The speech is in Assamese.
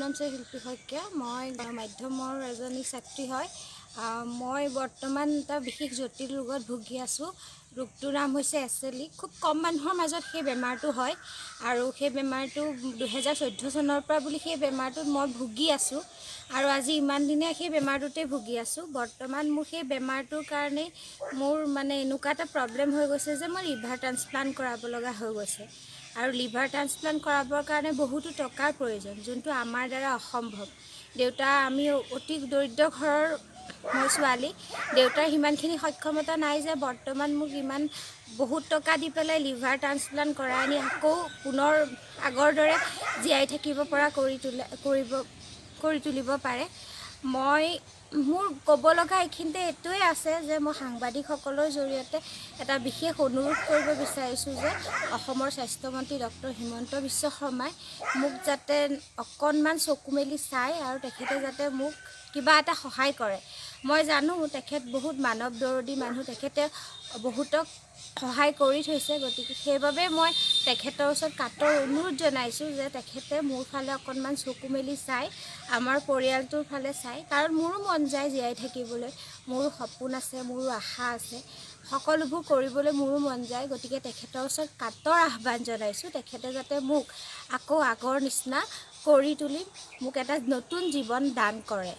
নাম শিল্পী শইকীয়া। মই গণমাধ্যমৰ এজনী ছাত্ৰী হয়। মই বৰ্তমান এটা বিশেষ জটিল ৰোগত ভুগি আছোঁ। ৰোগটোৰ নাম হৈছে এচেলি। খুব কম মানুহৰ মাজত সেই বেমাৰটো হয় আৰু সেই বেমাৰটো 2014 চনৰ পৰা বুলি সেই বেমাৰটোত মই ভুগি আছোঁ আৰু আজি ইমান দিনে সেই বেমাৰটোতে ভুগি আছোঁ। বৰ্তমান মোৰ সেই বেমাৰটোৰ কাৰণেই মোৰ এনেকুৱা এটা প্ৰব্লেম হৈ গৈছে যে মই লিভাৰ ট্ৰান্সপ্লাণ্ট কৰাব লগা হৈ গৈছে আৰু লিভাৰ ট্ৰান্সপ্লাণ্ট কৰাবৰ কাৰণে বহুতো টকাৰ প্ৰয়োজন, যোনটো আমাৰ দ্বাৰা অসম্ভৱ। আমি অতি দৰিদ্ৰ ঘৰৰ মই ছোৱালী। দেউতাৰ সিমানখিনি সক্ষমতা নাই যে বৰ্তমান মোক ইমান বহুত টকা দি পেলাই লিভাৰ ট্ৰান্সপ্লাণ্ট কৰাই আনি আকৌ পুনৰ আগৰ দৰে জীয়াই থাকিব পৰা কৰি তুলিব পাৰে। মোৰ ক'ব লগা এইখিনিতে এইটোৱে আছে যে মই সাংবাদিকসকলৰ জৰিয়তে এটা বিশেষ অনুৰোধ কৰিব বিচাৰিছোঁ যে অসমৰ স্বাস্থ্যমন্ত্ৰী ডক্টৰ হিমন্ত বিশ্ব শৰ্মাই মোক যাতে অকণমান চকু মেলি চায় আৰু তেখেতে যাতে মোক কিবা এটা সহায় কৰে। মই জানো তেখেত বহুত মানৱ দৰদী মানুহ, তেখেতে বহুতক সহায় কৰি থৈছে। গতিকে সেইবাবে মই তেখেতৰ ওচৰত কাটৰ অনুৰোধ জনাইছোঁ যে তেখেতে মোৰ ফালে অকণমান চকু মেলি চায়, আমাৰ পৰিয়ালটোৰ ফালে চায়। কাৰণ মোৰো মন যায় জীয়াই থাকিবলৈ, মোৰো সপোন আছে, মোৰো আশা আছে, সকলোবোৰ কৰিবলৈ মোৰো মন যায়। গতিকে তেখেতৰ ওচৰত কাটৰ আহ্বান জনাইছোঁ, তেখেতে যাতে মোক আকৌ আগৰ নিচিনা কৰি তুলি মোক এটা নতুন জীৱন দান কৰে।